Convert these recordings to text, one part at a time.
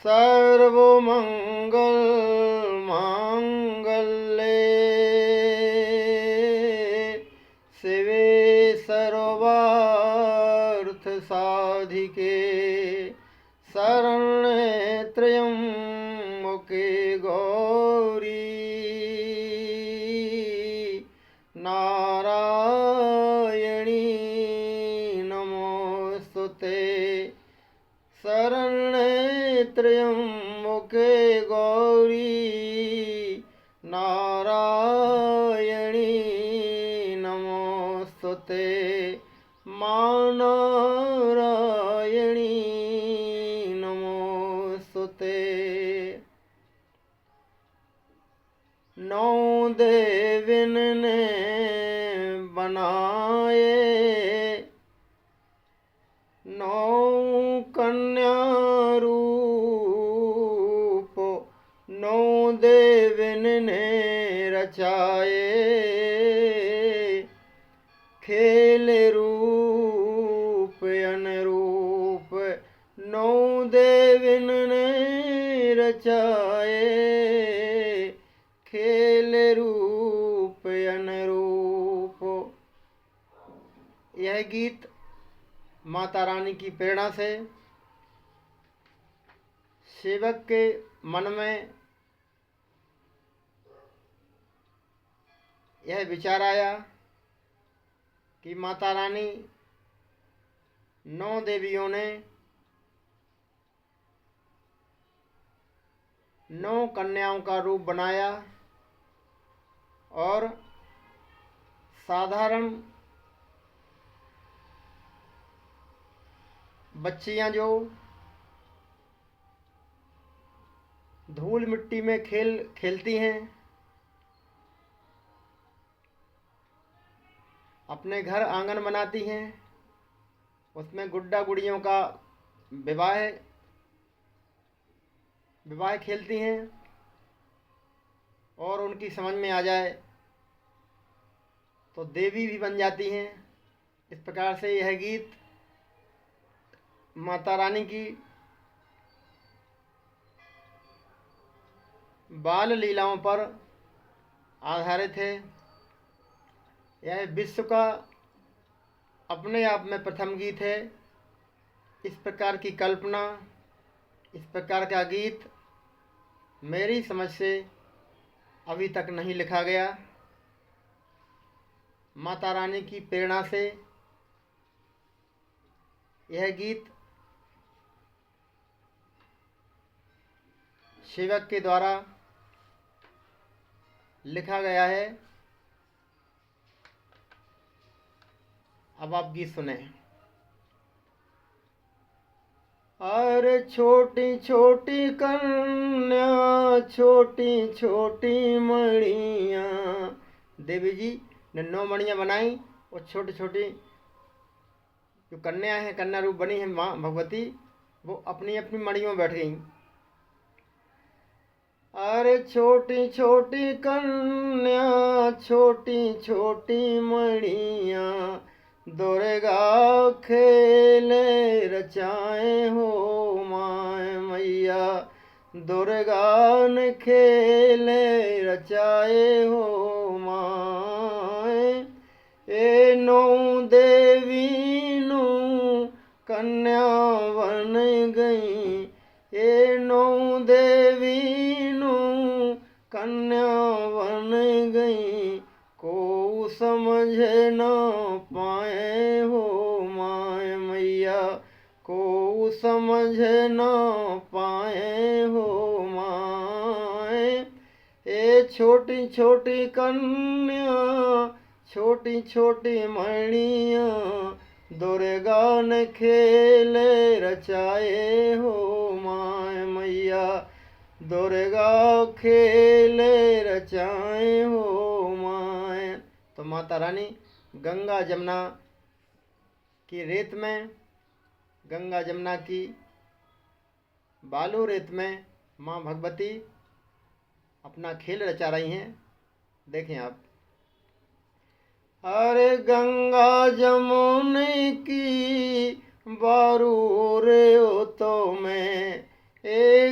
सर्वमंगल मांगल्ये शिवे सर्वार्थ साधिके शरण्ये त्र्यंबके गौरी नारायणी नमोस्तुते। शरण्ये त्र्यंबके गौरी नारायणी नमोस्तुते। मां नारायणी नमोस्तुते। 9 देविन ने बनाए 9 कन्या रूप 9 देविन ने रचाए। खेल रूप अनुरूप 9 देविन ने रचाए। खेल रूप अनुरूप। यह गीत माता रानी की प्रेरणा से सेवक के मन में यह विचार आया कि माता रानी 9 देवियों ने 9 कन्याओं का रूप बनाया और साधारण बच्चियां जो धूल मिट्टी में खेलती हैं, अपने घर आंगन बनाती हैं, उसमें गुड्डा गुड़ियों का विवाह खेलती हैं और उनकी समझ में आ जाए तो देवी भी बन जाती हैं। इस प्रकार से यह गीत माता रानी की बाल लीलाओं पर आधारित है। यह विश्व का अपने आप में प्रथम गीत है। इस प्रकार की कल्पना, इस प्रकार का गीत मेरी समझ से अभी तक नहीं लिखा गया। माता रानी की प्रेरणा से यह गीत सेवक के द्वारा लिखा गया है। अब आप गीत सुने। अरे छोटी छोटी कन्या छोटी छोटी मणियाँ। देवी जी ने 9 मणियाँ बनाई और छोटी छोटी जो कन्या है, कन्या रूप बनी है माँ भगवती, वो अपनी अपनी मणियों में बैठ गई। अरे छोटी छोटी कन्या छोटी छोटी मणियाँ दुर्गा खेले रचाए हो माय मैया। दुर्गा ने खेले रचाए हो माय। ए 9 देवी नु कन्या बन गई। ए 9 देवी नु कन्या बन गई। को समझ न पाए हो माय मैया। को समझ न पाए हो माय। ए छोटी छोटी कन्या छोटी छोटी मणियाँ दुर्गा ने खेले रचाए हो माय मैया। दुर्गा खेले रचाए हो माय। तो माता रानी गंगा जमुना की रेत में, गंगा जमुना की बालू रेत में माँ भगवती अपना खेल रचा रही हैं। देखें आप। अरे गंगा जमुने की बारू रे तो में। ए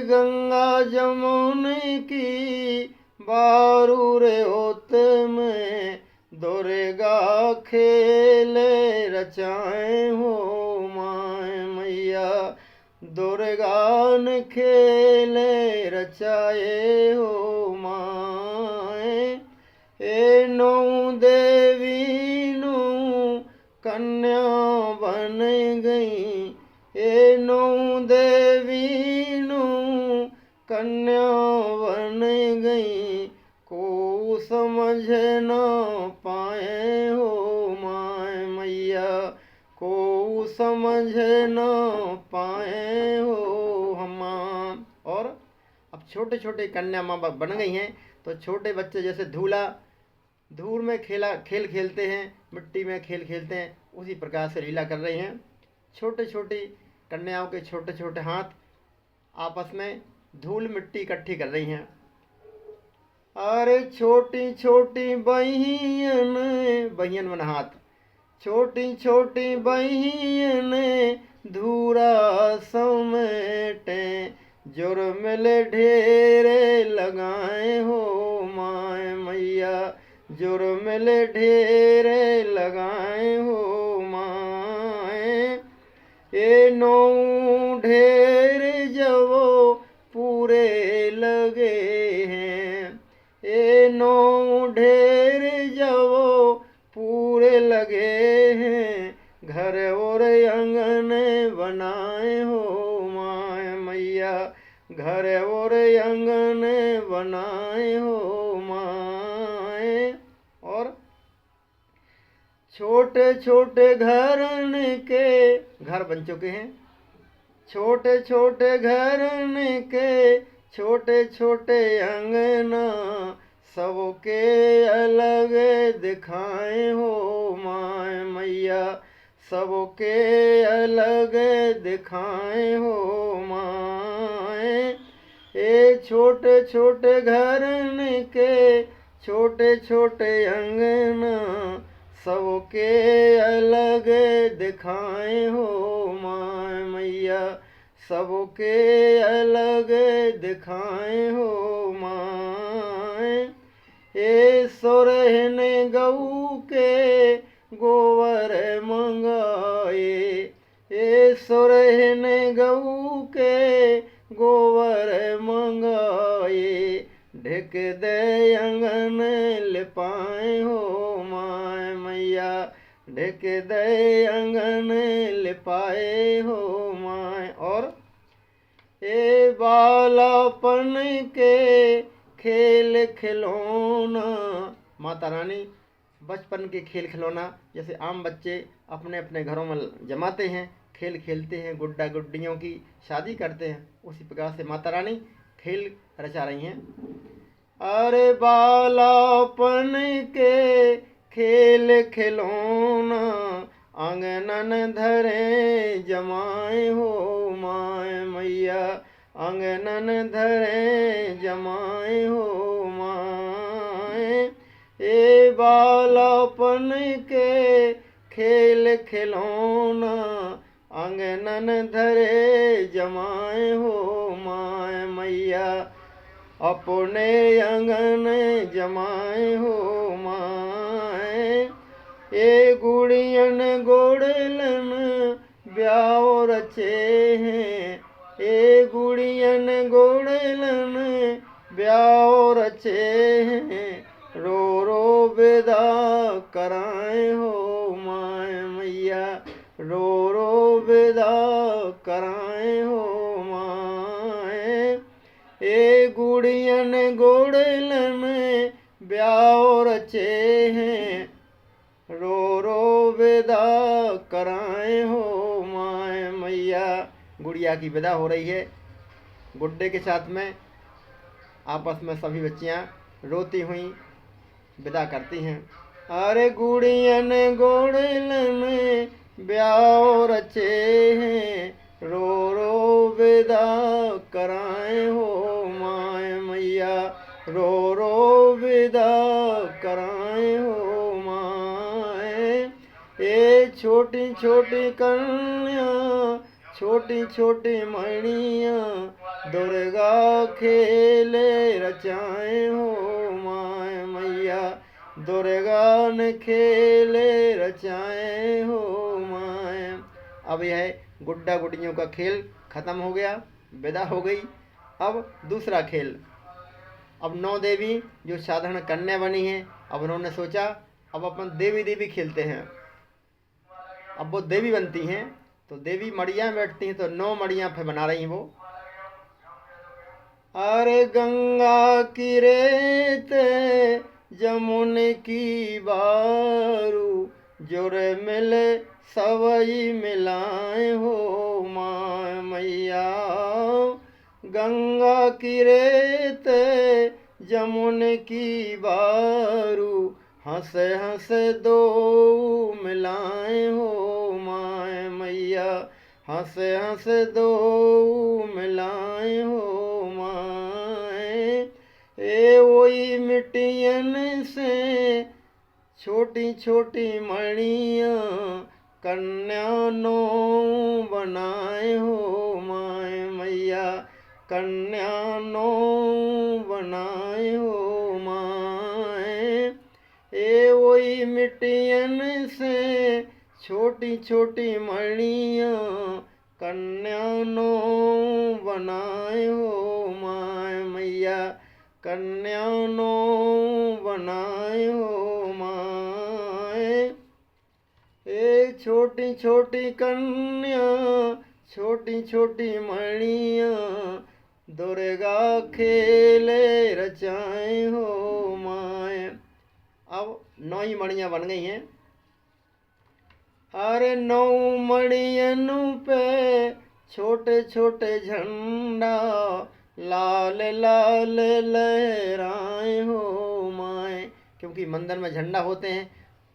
पूरे होत में दुर्गा खेले रचाए हो माए मैया। दुर्गा ने खेले रचाए हो माए। ए नौ देवी नौ कन्या बन गई। ए नौ देवी नौ कन्या बन गई। को समझ न पाए हो माए मैया। को समझ न पाए हो हम। और अब छोटे छोटे कन्या माँ बाप बन गई हैं, तो छोटे बच्चे जैसे धूल में खेल खेलते हैं, मिट्टी में खेल खेलते हैं, उसी प्रकार से लीला कर रही हैं। छोटे छोटी कन्याओं के छोटे छोटे हाथ आपस में धूल मिट्टी इकट्ठी कर रही हैं। अरे छोटी छोटी बहियन, बहियन मन हाथ, छोटी छोटी बहियन धूरा समेटे। जुर्मिल ढेरे लगाए हो माए मैया। जुर्मिल ढेरे लगाए हो माए। ए नौ ढेर जवो पूरे लगे हैं। ए नौ ढेर जवो पूरे लगे हैं। घर और आंगन बनाए हो माए मैया। घर और आंगन बनाए हो माए। और छोटे छोटे घरन के घर बन चुके हैं। छोटे छोटे घरन के छोटे छोटे अंगना सबके अलग दिखाए हो माए मैया। सबके अलग दिखाए हो माए। ए छोटे छोटे घरन के छोटे छोटे अंगना सबके अलग दिखाए हो माए मैया। सबके अलग दिखाए हो माए। ए सोरहन गऊ के गोबर मंगाए। ए सोरहन गऊ के गोबर मंगाए। ढक दे अंगन लिपाए हो माए मैया। ढक दे अंगन लिपाए हो माए। और ए बालापन के खेल खिलौना, माता रानी बचपन के खेल खिलौना जैसे आम बच्चे अपने अपने घरों में जमाते हैं, खेल खेलते हैं, गुड्डा गुड्डियों की शादी करते हैं, उसी प्रकार से माता रानी खेल रचा रही हैं। अरे बालापन के खेल खिलौना आंगनन धरे जमाए हो माए मैया। आंगनन धरे जमाए हो माए। ए बालापन के खेल खिलौना आंगनन धरे जमाए हो माए मैया। अपने आंगन जमाए हो माए। ए गुड़ियन गोड़लन ब्याह रचे हैं। ए गुड़ियन गोड़लन ब्याह रचे हैं। रो रो विदा कराए हो माए मैया। रो रो विदा कराए हो माए। ए गुड़ियन गोड़लन ब्याह रचे हैं। रो रो विदा कराए हो माए मैया। गुड़िया की विदा हो रही है। गुड्डे के साथ में आपस में सभी बच्चियां रोती हुई विदा करती हैं। अरे गुड़ियन गोड़लन ब्याह रचे हैं। रो रो विदा कराए हो माए मैया। रो रो विदा कराए हो माए। ए छोटी छोटी कन्या छोटी छोटी मणिया दुर्गा खेले रचाए हो माए मैया दुर्गा ने खेले रचाए हो माए। अब यह गुड्डा गुड्डियों का खेल खत्म हो गया, विदा हो गई। अब दूसरा खेल, अब 9 देवी जो साधारण कन्या बनी हैं, अब उन्होंने सोचा अब अपन देवी देवी खेलते हैं। अब वो देवी बनती हैं, तो देवी मड़िया में बैठती हैं, तो 9 मड़िया फिर बना रही हैं वो। अरे गंगा की रेत जमुन की बारू, जोरे मिले सवई मिलाए हो माँ मैया। गंगा की रेत जमुन की बारू, हंसे हंसे दो मिलाए हो माँ मैया। हंसे हंसे दो मिलाए हो माए। ए वही मिट्टियन से छोटी छोटी मणियाँ, कन्या 9 बनाए हो माए मैया। कन्या 9 बनाए हो माए। ए वही मिट्टियन से छोटी छोटी मणियाँ, कन्या 9 बनाए हो माए मैया। कन्या 9 बनाए हो माए। ए छोटी छोटी कन्या छोटी छोटी मणियाँ, दुर्गा खेले रचाए हो माए। अब 9 ही मणियाँ बन गई हैं। अरे 9 मणियन पे छोटे छोटे झंडा, लाल लाल लहराए हो माए। क्योंकि मंदिर में झंडा होते हैं,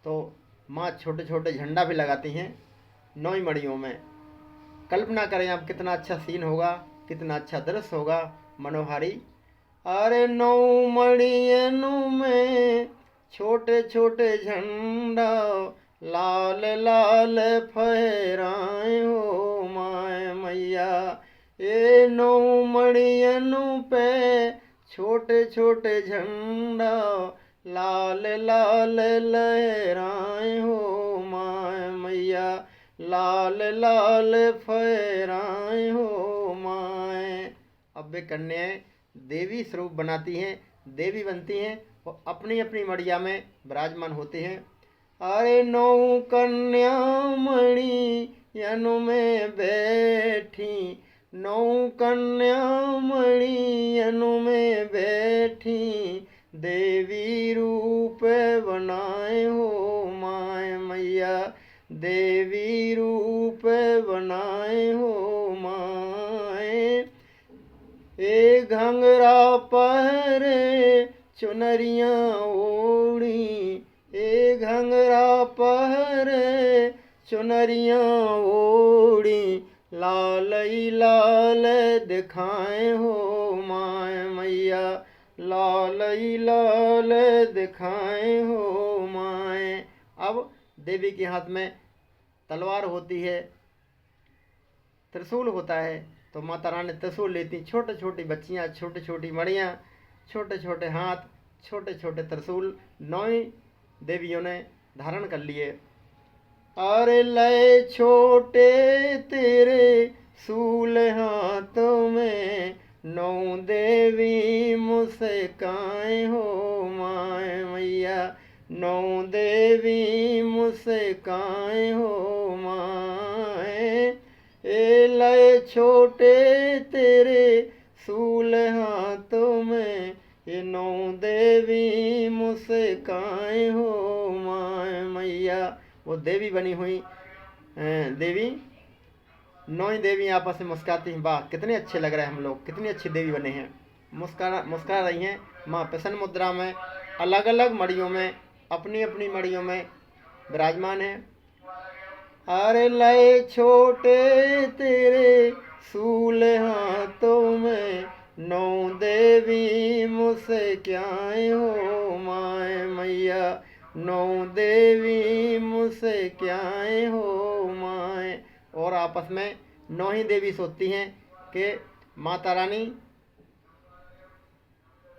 तो माँ छोटे छोटे झंडा भी लगाती हैं 9 ही मणियों में। कल्पना करें आप, कितना अच्छा सीन होगा, कितना अच्छा दृश्य होगा, मनोहारी। अरे 9 मणियन में छोटे छोटे झंडा, लाल लाल फहराए हो माए मैया। ये 9 मणियन पे छोटे छोटे झंडा, लाल लाल लहराए हो माए मैया। लाल लाल फहराए हो माए। अब वे कन्याएं देवी स्वरूप बनाती हैं, देवी बनती हैं और अपनी अपनी मड़िया में विराजमान होती हैं। अरे 9 कन्या मणियन में बैठी, 9 कन्या मणियन में बैठी, देवी रूप बनाए हो माए मैया। देवी रूप बनाए हो माए। ए घंघरा पहरे चुनरियाँ ओढ़ी, ए घंघरा पहरे चुनरियाँ ओढ़ी, लाल ही लाल दिखाए हो माए मैया। लाल ही लाल दिखाए हो माए। अब देवी के हाथ में तलवार होती है, त्रिशूल होता है, तो माता रानी त्रिशूल लेती। छोटे छोटी बच्चियाँ, छोटी छोटी मड़ियाँ, छोटे छोटे हाथ, छोटे छोटे त्रिशूल 9 देवियों ने धारण कर लिए। अरे लय छोटे तेरे सूल हाथों में, 9 देवी मुस्काए हो माए मैया। 9 देवी मुस्काए हो माए। ए लय छोटे तेरे सूल हाथों में, ये 9 देवी मुस्काए हो माए मैया। वो देवी बनी हुई देवी 9 देवी आपस में मुस्काती हैं। वाह, कितने अच्छे लग रहे हैं हम लोग, कितनी अच्छी देवी बने हैं। मुस्कुरा रही हैं। माँ प्रसन्न मुद्रा में अलग अलग मड़ियों में, अपनी अपनी मड़ियों में विराजमान है। अरे लय छोटे तेरे सूल हाथों में, 9 देवी मुस्काए हो माए मैया। 9 देवी मुस्काए हो माए। और आपस में 9 ही देवी सोचती हैं कि माता रानी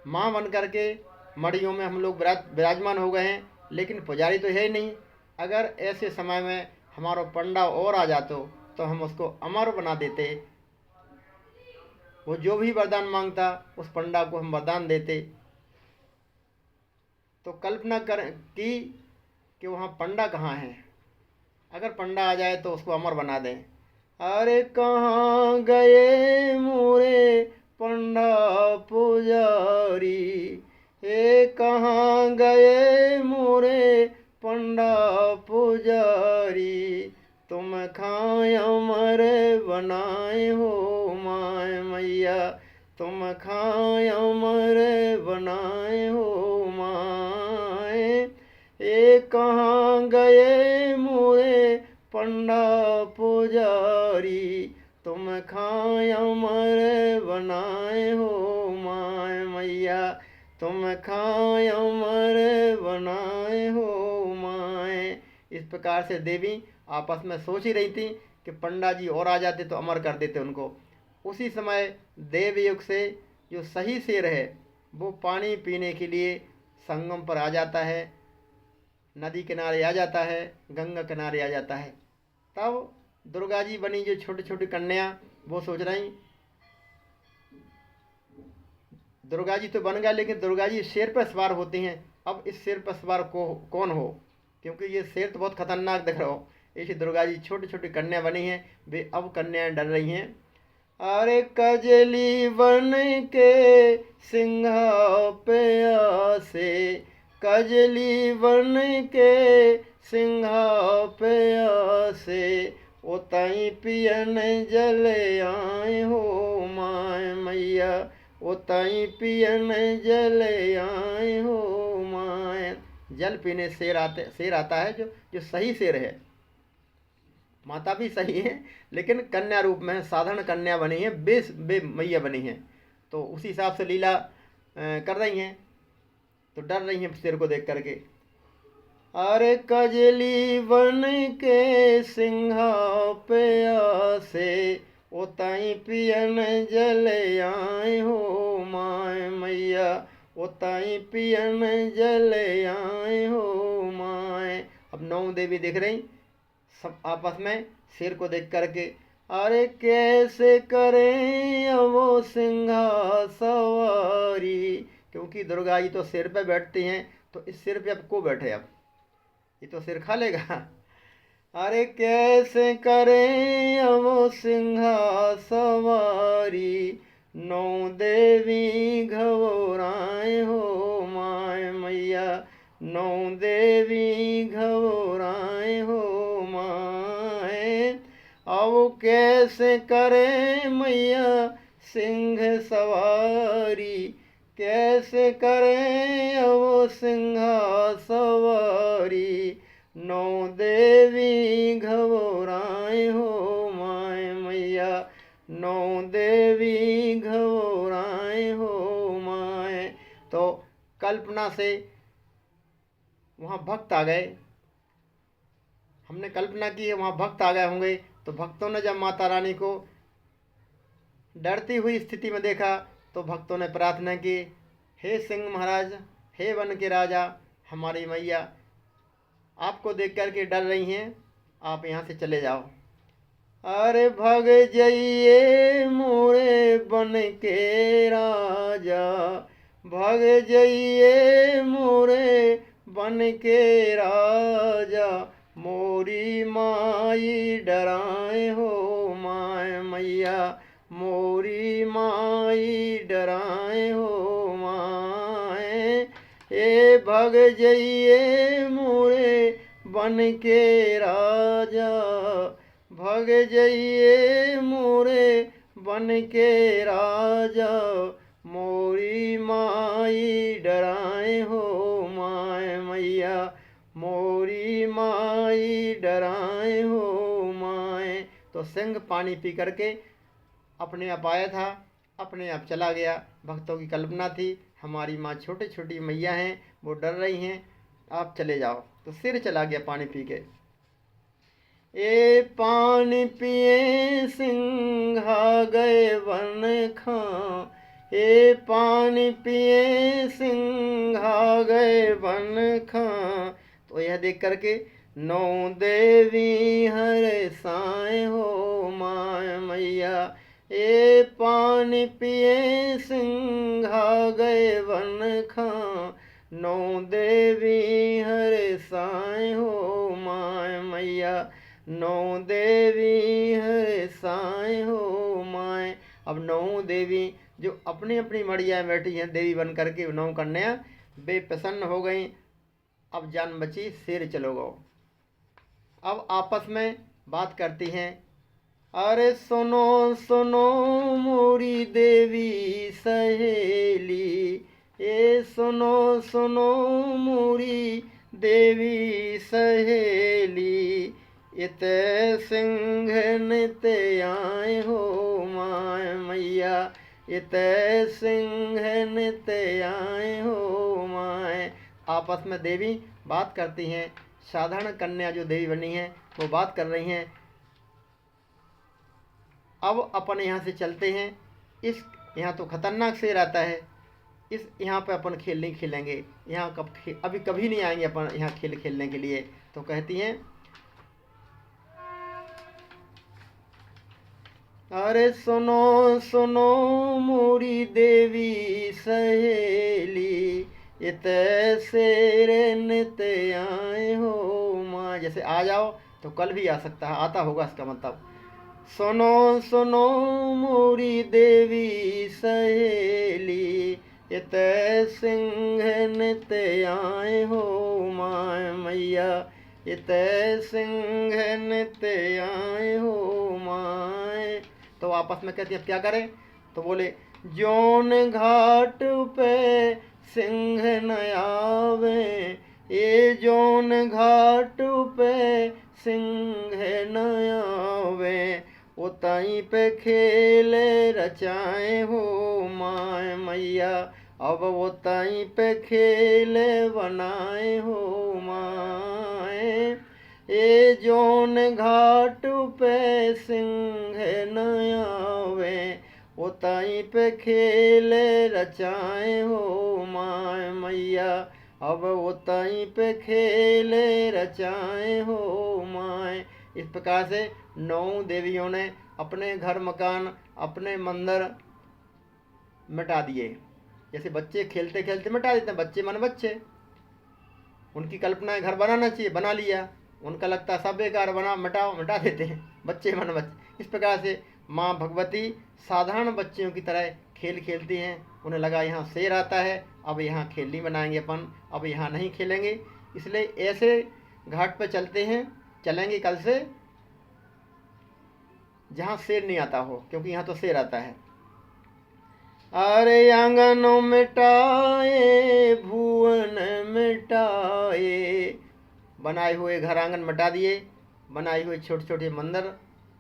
माँ बन करके मड़ियों में हम लोग विराजमान हो गए हैं, लेकिन पुजारी तो है ही नहीं। अगर ऐसे समय में हमारा पंडा और आ जातो तो हम उसको अमर बना देते। वो जो भी वरदान मांगता उस पंडा को हम वरदान देते। तो कल्पना कर कि वहाँ पंडा कहाँ है। अगर पंडा आ जाए तो उसको अमर बना दें। अरे कहाँ गए मोरे पंडा पुजारी, ए कहाँ गए मोरे पंडा पुजारी, तुम खाए अमर बनाए हो माय मैया, तुम खाए अमर बनाए हो माए। ए कहाँ गए मोरे पंडा पुजारी, तुम खाए अमर बनाए हो माय मैया, तुम खाए अमर बनाए हो माए। इस प्रकार से देवी आपस में सोच ही रही थी कि पंडा जी और आ जाते तो अमर कर देते उनको। उसी समय देवयुग से जो सही शेर है वो पानी पीने के लिए संगम पर आ जाता है, नदी किनारे आ जाता है, गंगा किनारे आ जाता है। तब दुर्गा जी बनी जो छोटी छोटी कन्या, वो सोच रही दुर्गा जी तो बन गया, लेकिन दुर्गा जी शेर पर सवार होती हैं। अब इस शेर पर सवार कौन हो, क्योंकि ये शेर तो बहुत खतरनाक दिख रहा हो। ऐसी दुर्गा जी छोटी छोटी कन्या बनी हैं, वे अब कन्याएं डर रही हैं। अरे कजली बन के सिंहा पे आसे, कजली बन के सिंहा पे आसे, ओताई पियन जल आए हो माय मैया, ओताई पियन जल आए हो माय। जल पीने शेर आता है जो सही शेर है। माता भी सही है, लेकिन कन्या रूप में साधारण कन्या बनी है, बे मैया बनी है। तो उसी हिसाब से लीला कर रही हैं, तो डर रही हैं शेर को देख करके। अरे कजली बन के सिंहा पे आसे, ओताई पियन जल आए हो माय मैया, ओताई पियन जल आए हो माय। अब 9 देवी दिख रही सब आपस में शेर को देख करके। अरे कैसे करें वो सिंहा सवारी, क्योंकि दुर्गा जी तो सिर पे बैठती हैं, तो इस सिर पे अब को बैठे, अब ये तो सिर खा लेगा। अरे कैसे करें वो सिंहा सवारी, 9 देवी घबराए हो माय मैया, 9 देवी घबराए हो माए। अब कैसे करें मैया सिंह सवारी, कैसे करें अब सिंहा सवारी, 9 देवी घबराए हो माय मैया, 9 देवी घबराए हो माय। तो कल्पना से वहाँ भक्त आ गए। हमने कल्पना की है वहाँ भक्त आ गए होंगे। तो भक्तों ने जब माता रानी को डरती हुई स्थिति में देखा तो भक्तों ने प्रार्थना की, हे सिंह महाराज, हे वन के राजा, हमारी मैया आपको देख कर के डर रही हैं, आप यहाँ से चले जाओ। अरे भग जाइए मोरे बन के राजा, भग जाइए मोरे बन के राजा, मोरी माई डराए हो माय मैया, मोरी माई डराए हो माए। ए भग जाइए मोरे बन के राजा, भग जाइए मोरे बन के राजा, मोरी माई डराए हो माय मैया, मोरी माई डराए हो माए। तो सिंह पानी पी करके अपने आप आया था, अपने आप चला गया। भक्तों की कल्पना थी हमारी माँ छोटी छोटी मैया हैं, वो डर रही हैं, आप चले जाओ। तो सिर चला गया पानी पी के। ए पानी पिए सिंहा गए वन खां, ए पानी पिए सिंघा गए बन खां। तो यह देख करके नौ देवी हर साए हो माय मैया। ए पानी पिए सिंघा गए वन खां। नौ देवी हर साए हो माय मैया। नौ देवी हर साए हो माय। अब नौ देवी जो अपनी अपनी मड़िया में बैठी हैं देवी बन करके, नौ कन्या वे प्रसन्न हो गई। अब जान बची, शेर चलो गो। अब आपस में बात करती हैं, अरे सुनो सुनो मोरी देवी सहेली। ए सुनो सुनो मोरी देवी सहेली। इत सिंह नित आए हो माय मैया। इत सिंह नित आए हो माय। आपस में देवी बात करती हैं। साधारण कन्या जो देवी बनी हैं वो बात कर रही हैं। अब अपन यहाँ से चलते हैं। इस यहाँ तो खतरनाक शेर आता है, इस यहाँ पे अपन खेल नहीं खेलेंगे। यहाँ अभी कभी नहीं आएंगे अपन यहाँ खेल खेलने के लिए। तो कहती हैं, अरे सुनो सुनो मोरी देवी सहेली। इत शेर नित आए हो माँ। जैसे आ जाओ तो कल भी आ सकता है, आता होगा इसका मतलब। सुनो सुनो मोरी देवी सहेली। इत सिंह नित आए हो माय मैया। इत सिंह नित आए हो माय। तो आपस में कहती है क्या करें। तो बोले, जौन घाट पे सिंह न आवे। ये जौन घाट पे सिंह न आवे। उताई पे खेल रचाए हो माय मैया। अब उताई पे खेल बनाए हो माय। ए जौन घाट पे सिंह न आवे। उताई पे खेल रचाए हो माय मैया। अब उताई पे खेल रचाए हो माय। इस प्रकार से नौ देवियों ने अपने घर मकान अपने मंदिर मिटा दिए। जैसे बच्चे खेलते खेलते मिटा देते हैं, बच्चे मन बच्चे, उनकी कल्पना है घर बनाना चाहिए, बना लिया, उनका लगता है सब बेकार, बना मिटाओ, मिटा देते हैं, बच्चे मन बच्चे। इस प्रकार से माँ भगवती साधारण बच्चियों की तरह खेल खेलती हैं। उन्हें लगा यहाँ शेर आता है, अब यहाँ खेल नहीं बनाएंगे अपन, अब यहाँ नहीं खेलेंगे। इसलिए ऐसे घाट पर चलते हैं, चलेंगे कल से जहाँ शेर नहीं आता हो, क्योंकि यहाँ तो शेर आता है। अरे आंगनों मिटाए भुवन मिटाए। बनाए हुए घर आंगन मिटा दिए, बनाए हुए छोटे छोटे मंदिर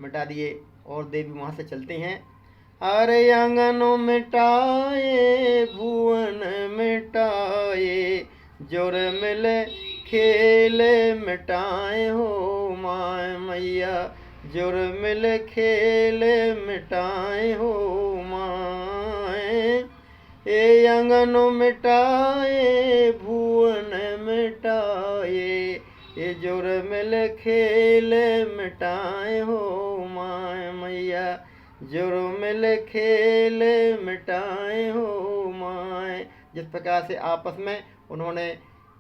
मिटा दिए, और देवी वहाँ से चलती हैं। अरे आंगनों मिटाए भुवन मिटाए। जोर मिले खेल मिटाए हो माय मैया। जोर मिले खेल मिटाए हो माय। ए आंगनों मिटाए भुवन मिटाए। ये जोर मिल खेल मिटाए हो माय मैया। जोर मिल खेल मिटाए हो माय। जिस प्रकार से आपस में उन्होंने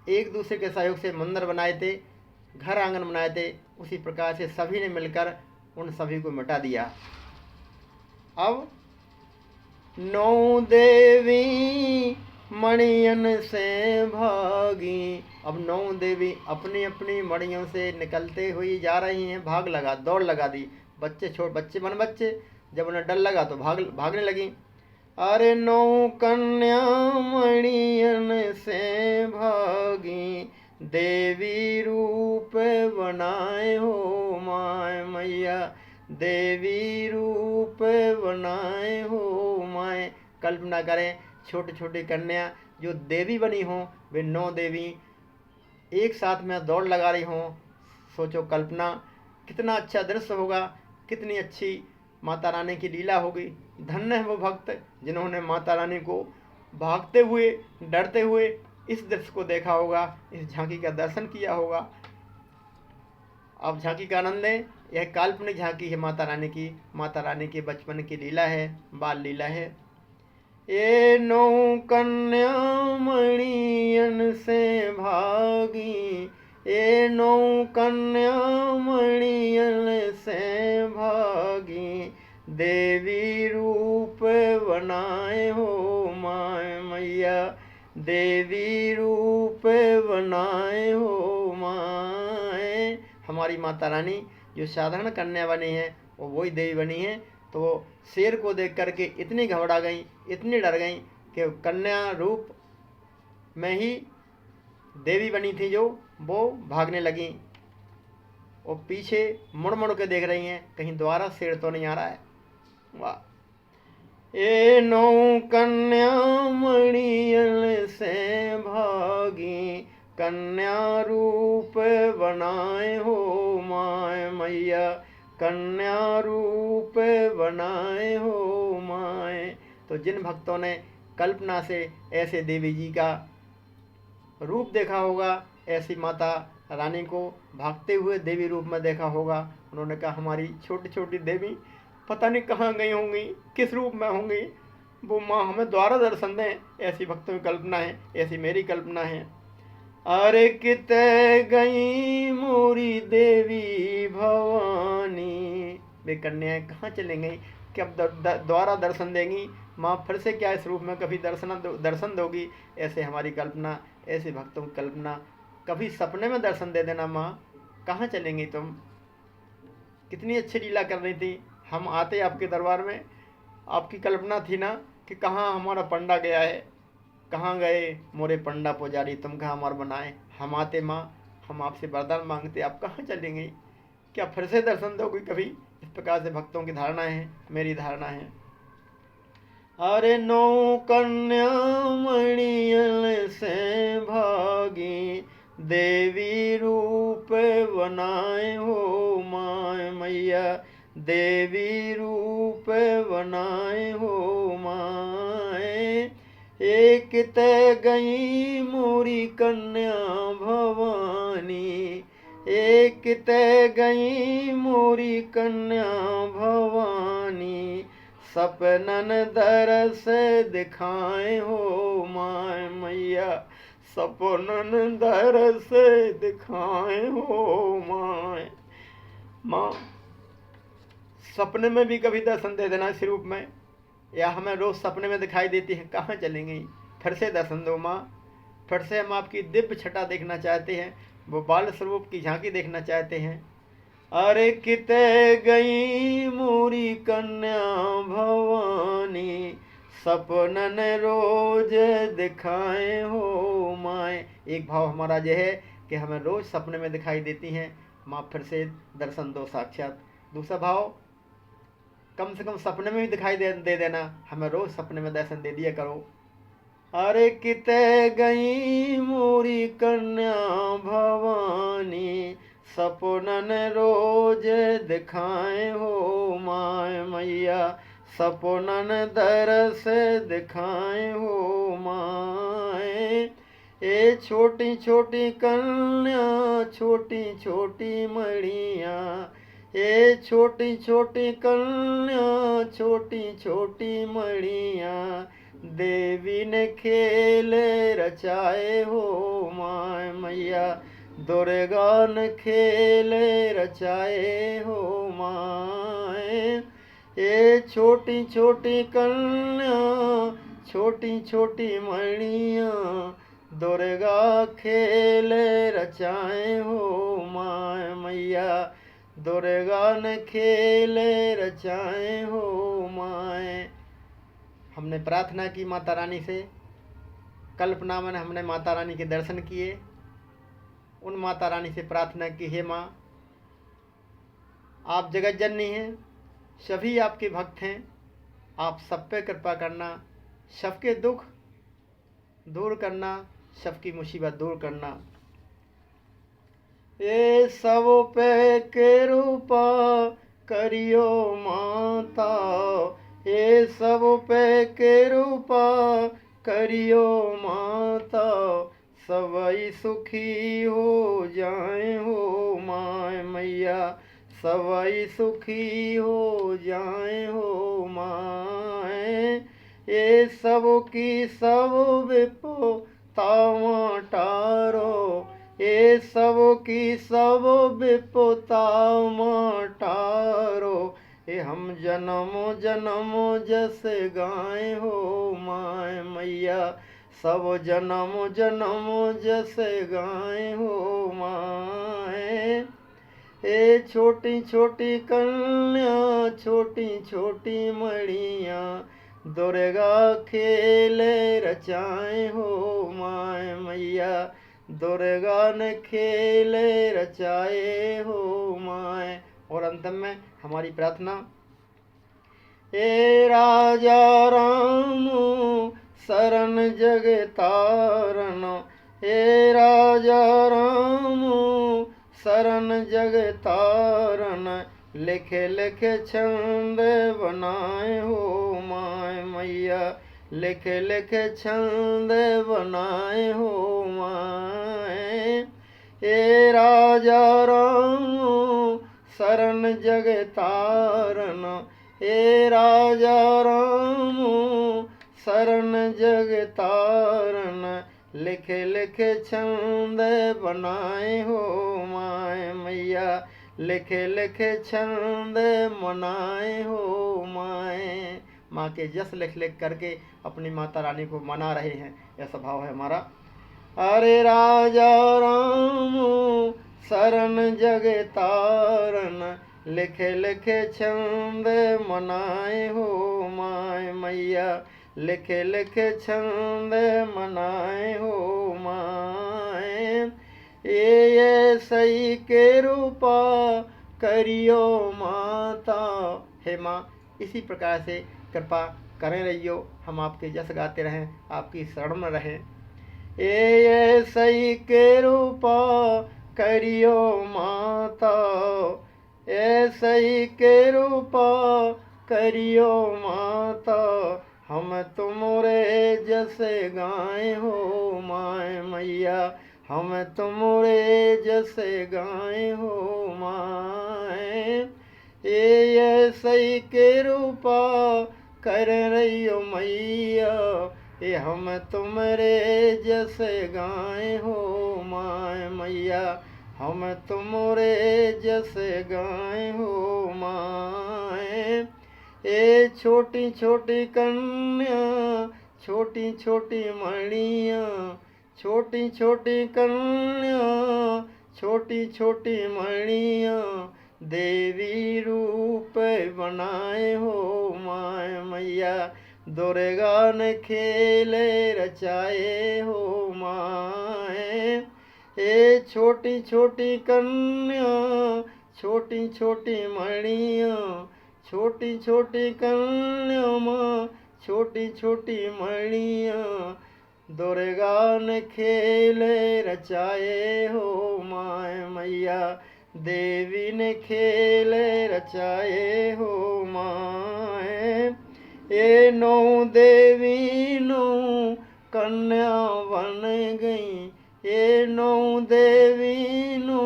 एक दूसरे के सहयोग से मंदिर बनाए थे, घर आंगन बनाए थे, उसी प्रकार से सभी ने मिलकर उन सभी को मिटा दिया। अब नौ देवी मणियन से भागी। अब नौ देवी अपनी अपनी मणियों से निकलते हुई जा रही हैं। भाग लगा, दौड़ लगा दी। बच्चे मन बच्चे, जब उन्हें डर लगा तो भागने लगी। अरे नौ कन्या मणियन से भागी। देवी रूप बनाए हो माय मैया। देवी रूप बनाए हो माय। कल्पना करें, छोटी छोटी कन्या जो देवी बनी हों, वे 9 देवी एक साथ में दौड़ लगा रही हों। सोचो कल्पना, कितना अच्छा दृश्य होगा, कितनी अच्छी माता रानी की लीला होगी। धन्य है वो भक्त जिन्होंने माता रानी को भागते हुए, डरते हुए इस दृश्य को देखा होगा, इस झांकी का दर्शन किया होगा। आप झांकी का आनंद लें। यह काल्पनिक झांकी है माता रानी की। माता रानी के बचपन की लीला है, बाल लीला है। ये नौ कन्या मणियन से भागी, ये नौ कन्या मणियन से भागी, देवी रूप बनाए हो माय मैया, देवी रूप बनाए हो माय। हमारी माता रानी जो साधारण कन्या बनी है वो वही देवी बनी है। तो वो शेर को देख करके इतनी घबरा गई, इतनी डर गई कि कन्या रूप में ही देवी बनी थी जो वो भागने लगी। वो पीछे मुड़ मुड़ के देख रही हैं, कहीं दोबारा शेर तो नहीं आ रहा है। वाह। ए नौ कन्या मणियल से भागी, कन्या रूप बनाए हो माय मैया, कन्या रूप बनाए हो माय। तो जिन भक्तों ने कल्पना से ऐसे देवी जी का रूप देखा होगा, ऐसी माता रानी को भागते हुए देवी रूप में देखा होगा, उन्होंने कहा हमारी छोटी छोटी देवी पता नहीं कहाँ गई होंगी, किस रूप में होंगी, वो माँ हमें द्वारा दर्शन दें। ऐसी भक्तों की कल्पना है, ऐसी मेरी कल्पना है। अरे किते गई मोरी देवी भवानी, वे कन्याएं कहाँ चले गई, कब द्वारा दर्शन देंगी माँ, फिर से क्या इस रूप में कभी दर्शन दोगी। ऐसे हमारी कल्पना, ऐसे भक्तों की कल्पना। कभी सपने में दर्शन दे देना माँ, कहाँ चलेंगी तुम, कितनी अच्छी लीला कर रही थी, हम आते आपके दरबार में। आपकी कल्पना थी ना कि कहाँ हमारा पंडा गया है, कहाँ गए मोरे पंडा पुजारी, तुम कहाँ हमार बनाए। हम आते माँ, हम आपसे वरदान मांगते, आप कहाँ चलेंगे, क्या फिर से दर्शन दोगे कभी। इस प्रकार से भक्तों की धारणा है, मेरी धारणा है। अरे नौ कन्या मणियल से भागी, देवी रूप बनाए हो माय मैया, देवी रूप बनाए हो माय। एक ते गई मोरी कन्या भवानी, एक ते गई मोरी कन्या भवानी, सपनन दरस दिखाए हो माय मैया, सपनन दरस दिखाए हो माय। माँ सपने में भी कभी दर्शन दे देना इस रूप में, या हमें रोज सपने में दिखाई देती है, कहाँ चलेंगे, फिर से दर्शन दो माँ। फिर से हम आपकी दिव्य छटा देखना चाहते हैं, वो बाल स्वरूप की झांकी देखना चाहते हैं। अरे किते गई मोरी कन्या भवानी, सपनन रोज दिखाए हो माए। एक भाव हमारा यह है कि हमें रोज सपने में दिखाई देती हैं माँ, फिर से दर्शन दो साक्षात। दूसरा भाव, कम से कम सपने में भी दिखाई दे देना, हमें रोज सपने में दर्शन दे दिया करो। अरे किते गई मोरी कन्या भवानी, सपनन रोज दिखाए हो माय मैया, सपनन दरस दिखाए हो माय। ए छोटी छोटी कन्या छोटी छोटी मणिया, ये छोटी छोटी कन्या छोटी छोटी मणिया, देवी ने खेल रचाए हो माय मैया, दुर्गा ने खेल रचाए हो माय। ये छोटी छोटी कन्या छोटी छोटी मणिया, दुर्गा खेल रचाए हो माय मैया, दुर्गा ने खेल रचाए हो माए। हमने प्रार्थना की माता रानी से, कल्पना में हमने माता रानी के दर्शन किए, उन माता रानी से प्रार्थना की, हे माँ आप जगत जननी हैं, सभी आपके भक्त हैं, आप सब पे कृपा करना, सबके दुख दूर करना, सबकी मुसीबत दूर करना। ये सब पे कृपा करियो माता, ये सब पे के रूपा करियो माता, सबई सुखी हो जाए हो माय मैया, सबई सुखी हो जाए हो माय। ये सब की सब विपतावां टारो, ये सब की सब विपतावां टारो, ये हम जन्म जन्म जस गाए हो माय मैया, सब जन्म जन्म जस गाए हो माय। ए छोटी छोटी कन्या छोटी छोटी मणिया, दुर्गा खेले रचाए हो माय मैया, दुर्गा ने खेले रचाए हो माय। और अंत में हमारी प्रार्थना, ए राजा राम शरण जग तारण, हे राजा राम शरण जग तारण, लिखे लिखे छंद बनाए हो माय मैया, लिखे लिखे छंद बनाए हो माय। हे राजा राम शरण जग तारण, हे राजा राम शरण जग तारण, लिखे लिखे छंद बनाए हो माय मैया, लिखे लिखे छंद मनाए हो माय। माँ के जस लिख लिख करके अपनी माता रानी को मना रहे हैं, यह स्वभाव है हमारा। अरे राजा राम शरण जग तारण, लिखे लिखे छंद मनाए हो माय मैया, लिखे लिखे छंद मनाए हो माय। ये सही के रूपा करियो माता, हे माँ इसी प्रकार से कृपा करें रहियो, हम आपके जस गाते रहें, आपकी शरण में रहें। ये सही के रूपा करियो माता, ऐसे ही के रूपा करियो माता, हम तुमरे जैसे गाए हो माय मैया, हम तुमरे जैसे गाए हो माय। ये ऐसे ही के रूपा कर रही हो मैया, ये हम तुमरे जैसे गाए हो माय मैया, हम तुमरे जैसे गाए हो माय। ये छोटी छोटी कन्या छोटी छोटी मणिया, छोटी छोटी कन्या छोटी छोटी मणिया, देवी रूप बनाए हो माय मैया, दुर्गा ने खेले रचाए हो माय। ये छोटी छोटी कन्या छोटी छोटी मणिया, छोटी छोटी कन्या माँ छोटी छोटी मणिया, दुर्गा ने खेले रचाए हो माय मैया, देवी ने खेले रचाए हो माय। ये नौ देवी नौ कन्या बन गई, ये नौ देवी नौ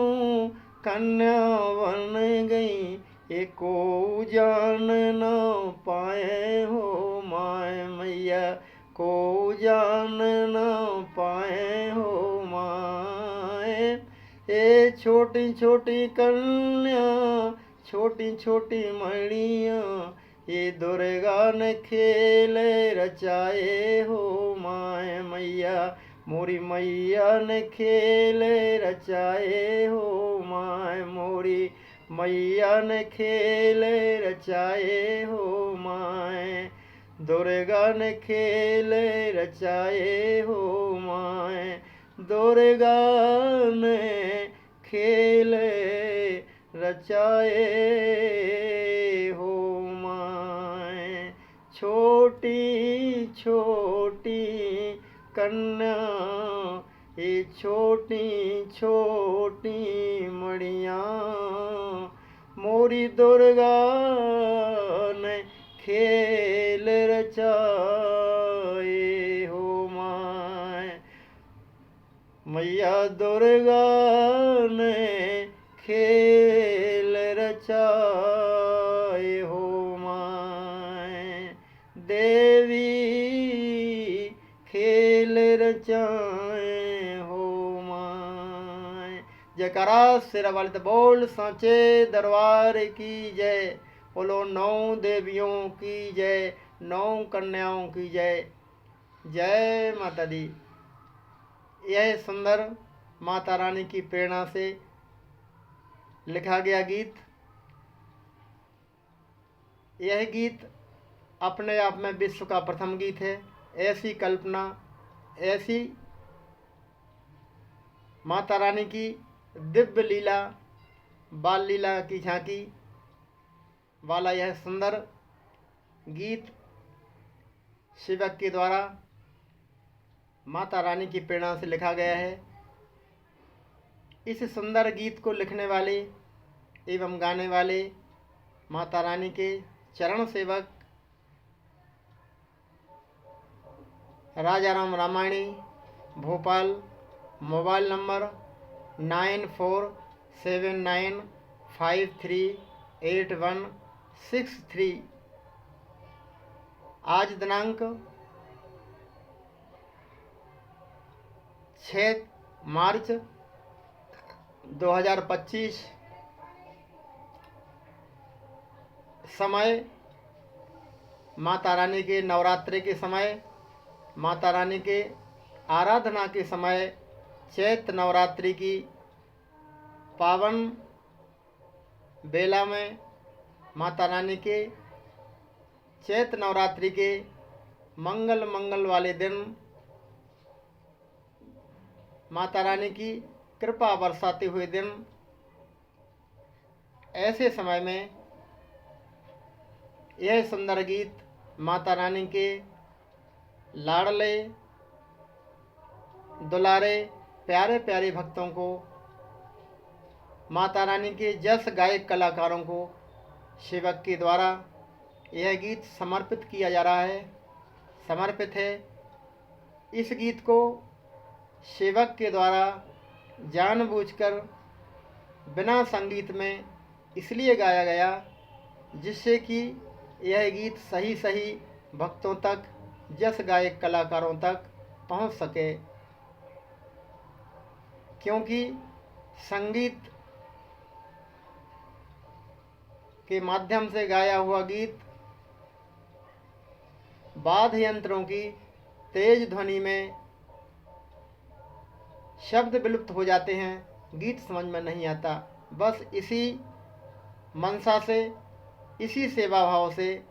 कन्या बन गई, एको जान न पाए हो माय मैया, को जान न पाए हो माय। ये छोटी छोटी कन्या छोटी छोटी मणिया, ये दुर्गा ने खेले रचाए हो माय मैया, मोरी मैया ने खेले रचाए हो माय, मोरी मैया ने खेले रचाए हो माय, दुर्गा ने खेले रचाए हो माय, दुर्गा ने खेले रचाए हो माय। छोटी छोटी कन्या ये छोटी छोटी मणिया, मोरी दुर्गा ने खेल रचाए हो माय। मैया दुर्गा ने खेल रचाए हो माय। देवी खेल रचाए हो माय। जयकारा शेरा वाली तो बोल सांचे दरबार की जय। बोलो 9 देवियों की जय, 9 कन्याओं की जय। जय माता दी। यह सुंदर माता रानी की प्रेरणा से लिखा गया गीत। यह गीत अपने आप में विश्व का प्रथम गीत है। ऐसी कल्पना, ऐसी माता रानी की दिव्य लीला, बाल लीला की झांकी वाला यह सुंदर गीत शिवक के द्वारा माता रानी की प्रेरणा से लिखा गया है। इस सुंदर गीत को लिखने वाले एवं गाने वाले माता रानी के चरण सेवक राजाराम रामायणी, भोपाल। Mobile number 9479538163। आज दिनांक 6 मार्च 2025। समय माता रानी के नवरात्रि के समय, माता रानी के आराधना के समय, चैत्र नवरात्रि की पावन बेला में माता रानी के चैत्र नवरात्रि के मंगल वाले दिन माता रानी की कृपा बरसाते हुए दिन, ऐसे समय में यह सुंदर गीत माता रानी के लाडले दुलारे प्यारे प्यारे भक्तों को, माता रानी के जस गायक कलाकारों को सेवक के द्वारा यह गीत समर्पित किया जा रहा है, समर्पित है। इस गीत को सेवक के द्वारा जानबूझकर बिना संगीत में इसलिए गाया गया जिससे कि यह गीत सही सही भक्तों तक, जस गायक कलाकारों तक पहुंच सके, क्योंकि संगीत के माध्यम से गाया हुआ गीत वाद्य यंत्रों की तेज ध्वनि में शब्द विलुप्त हो जाते हैं, गीत समझ में नहीं आता। बस इसी मनसा से, इसी सेवा भाव से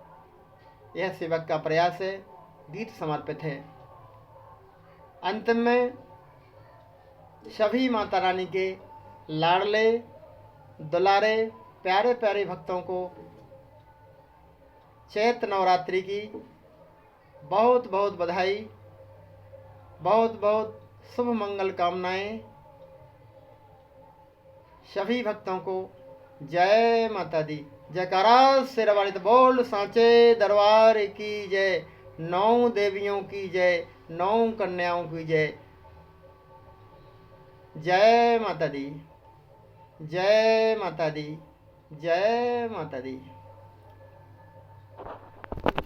यह सेवक का प्रयास है, गीत समर्पित है। अंतिम में सभी माता रानी के लाडले दुलारे प्यारे प्यारे भक्तों को चैत्र नवरात्रि की बहुत बहुत बधाई, बहुत बहुत शुभ मंगल कामनाएं। सभी भक्तों को जय माता दी। जयकारा शेरावाली तो बोल सांचे दरबार की जय। 9 देवियों की जय, 9 कन्याओं की जय। जय माता दी, जय माता दी, जय माता दी।